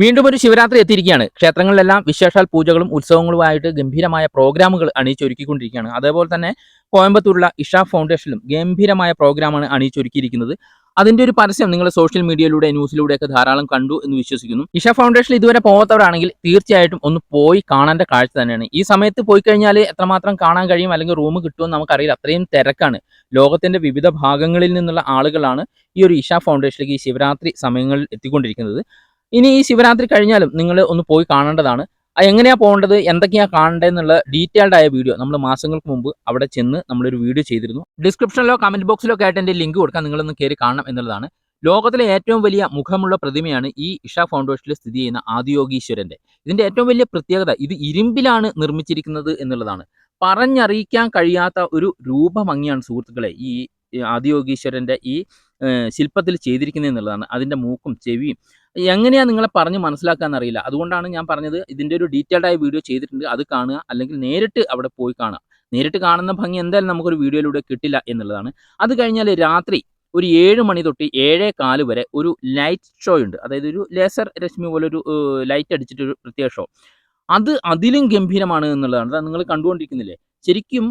വീണ്ടും ഒരു ശിവരാത്രി എത്തിയിരിക്കുകയാണ്. ക്ഷേത്രങ്ങളിലെല്ലാം വിശേഷാൽ പൂജകളും ഉത്സവങ്ങളുമായിട്ട് ഗംഭീരമായ പ്രോഗ്രാമുകൾ അണിയിച്ചൊരുക്കിക്കൊണ്ടിരിക്കുകയാണ്. അതേപോലെ തന്നെ കോയമ്പത്തൂരുള്ള ഇഷ ഫൗണ്ടേഷനിലും ഗംഭീരമായ പ്രോഗ്രാമാണ് അണിയിച്ചൊരുക്കിയിരിക്കുന്നത്. അതിന്റെ ഒരു പരസ്യം നിങ്ങൾ സോഷ്യൽ മീഡിയയിലൂടെ ന്യൂസിലൂടെയൊക്കെ ധാരാളം കണ്ടു എന്ന് വിശ്വസിക്കുന്നു. ഇഷ ഫൗണ്ടേഷനിൽ ഇതുവരെ പോകാത്തവരാണെങ്കിൽ തീർച്ചയായിട്ടും ഒന്ന് പോയി കാണേണ്ട കാഴ്ച തന്നെയാണ്. ഈ സമയത്ത് പോയി കഴിഞ്ഞാൽ എത്രമാത്രം കാണാൻ കഴിയും അല്ലെങ്കിൽ റൂം കിട്ടുമെന്ന് നമുക്കറിയില്ല. അത്രയും തിരക്കാണ്. ലോകത്തിന്റെ വിവിധ ഭാഗങ്ങളിൽ നിന്നുള്ള ആളുകളാണ് ഈ ഒരു ഇഷ ഫൗണ്ടേഷനിലേക്ക് ഈ ശിവരാത്രി സമയങ്ങളിൽ എത്തിക്കൊണ്ടിരിക്കുന്നത്. ഇനി ഈ ശിവരാത്രി കഴിഞ്ഞാലും നിങ്ങൾ ഒന്ന് പോയി കാണേണ്ടതാണ്. എങ്ങനെയാ പോകേണ്ടത്, എന്തൊക്കെയാ കാണേണ്ടതെന്നുള്ള ഡീറ്റെയിൽഡ് ആയ വീഡിയോ നമ്മൾ മാസങ്ങൾക്ക് മുമ്പ് അവിടെ ചെന്ന് നമ്മളൊരു വീഡിയോ ചെയ്തിരുന്നു. ഡിസ്ക്രിപ്ഷനിലോ കമന്റ് ബോക്സിലോ ഒക്കെ ആയിട്ട് എൻ്റെ ലിങ്ക് കൊടുക്കാൻ നിങ്ങളൊന്ന് കയറി കാണണം എന്നുള്ളതാണ്. ലോകത്തിലെ ഏറ്റവും വലിയ മുഖമുള്ള പ്രതിമയാണ് ഈ ഇഷ ഫൗണ്ടേഷനിൽ സ്ഥിതി ചെയ്യുന്ന ആദിയോഗീശ്വരന്റെ. ഇതിന്റെ ഏറ്റവും വലിയ പ്രത്യേകത ഇത് ഇരുമ്പിലാണ് നിർമ്മിച്ചിരിക്കുന്നത് എന്നുള്ളതാണ്. പറഞ്ഞറിയിക്കാൻ കഴിയാത്ത ഒരു രൂപഭംഗിയാണ് സുഹൃത്തുക്കളെ ഈ ആദിയോഗീശ്വരന്റെ ഈ ശില്പത്തിൽ ചെയ്തിരിക്കുന്നത് എന്നുള്ളതാണ്. അതിന്റെ മൂക്കും ചെവിയും എങ്ങനെയാ നിങ്ങളെ പറഞ്ഞ് മനസ്സിലാക്കാന്ന് അറിയില്ല. അതുകൊണ്ടാണ് ഞാൻ പറഞ്ഞത് ഇതിന്റെ ഒരു ഡീറ്റെയിൽഡ് ആയ വീഡിയോ ചെയ്തിട്ടുണ്ട്. അത് കാണുക, അല്ലെങ്കിൽ നേരിട്ട് അവിടെ പോയി കാണുക. നേരിട്ട് കാണുന്ന ഭംഗി എന്തായാലും നമുക്കൊരു വീഡിയോയിലൂടെ കിട്ടില്ല എന്നുള്ളതാണ്. അത് കഴിഞ്ഞാൽ രാത്രി ഒരു 7 മണി തൊട്ട് 7:15 വരെ ഒരു ലൈറ്റ് ഷോ ഉണ്ട്. അതായത് ഒരു ലേസർ രശ്മി പോലെ ഒരു ലൈറ്റ് അടിച്ചിട്ടൊരു പ്രത്യേക ഷോ. അതിലും ഗംഭീരമാണ് എന്നുള്ളതാണ്. അതാ നിങ്ങൾ കണ്ടുകൊണ്ടിരിക്കുന്നില്ലേ. ശരിക്കും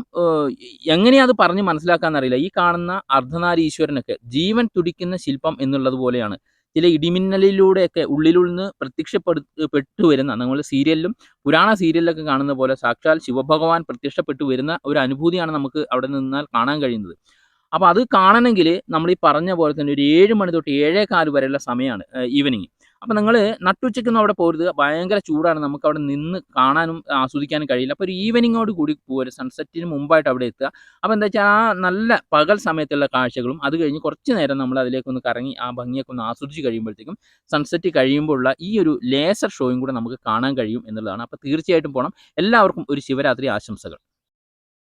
എങ്ങനെയാ അത് പറഞ്ഞ് മനസ്സിലാക്കാന്നറിയില്ല. ഈ കാണുന്ന അർദ്ധനാരീശ്വരനൊക്കെ ജീവൻ തുടിക്കുന്ന ശില്പം എന്നുള്ളത് പോലെയാണ്. ചില ഇടിമിന്നലിലൂടെയൊക്കെ ഉള്ളിൽ നിന്ന് പെട്ടു വരുന്ന നമ്മൾ സീരിയലിലും പുരാണ സീരിയലിലൊക്കെ കാണുന്ന പോലെ സാക്ഷാൽ ശിവഭഗവാൻ പ്രത്യക്ഷപ്പെട്ടു വരുന്ന ഒരു അനുഭൂതിയാണ് നമുക്ക് അവിടെ നിന്നാൽ കാണാൻ കഴിയുന്നത്. അപ്പോൾ അത് കാണണമെങ്കിൽ നമ്മൾ ഈ പറഞ്ഞ പോലെ തന്നെ ഒരു 7 മണി തൊട്ട് 7:15 വരെയുള്ള സമയമാണ് ഈവനിങ്. അപ്പോൾ നിങ്ങൾ നട്ടുച്ചയ്ക്കൊന്നും അവിടെ പോരുത്. ഭയങ്കര ചൂടാണ്. നമുക്ക് അവിടെ നിന്ന് കാണാനും ആസ്വദിക്കാനും കഴിയില്ല. അപ്പോൾ ഒരു ഈവനിങ്ങോട് കൂടി പോരുക. സൺസെറ്റിന് മുമ്പായിട്ട് അവിടെ എത്തുക. അപ്പോൾ എന്താ വെച്ചാൽ ആ നല്ല പകൽ സമയത്തുള്ള കാഴ്ചകളും അത് കഴിഞ്ഞ് കുറച്ച് നേരം നമ്മൾ അതിലേക്കൊന്ന് കറങ്ങി ആ ഭംഗിയൊക്കെ ഒന്ന് ആസ്വദിച്ച് കഴിയുമ്പോഴത്തേക്കും സൺസെറ്റ് കഴിയുമ്പോഴുള്ള ഈ ഒരു ലേസർ ഷോയും കൂടെ നമുക്ക് കാണാൻ കഴിയും എന്നുള്ളതാണ്. അപ്പോൾ തീർച്ചയായിട്ടും പോകണം. എല്ലാവർക്കും ഒരു ശിവരാത്രി ആശംസകൾ.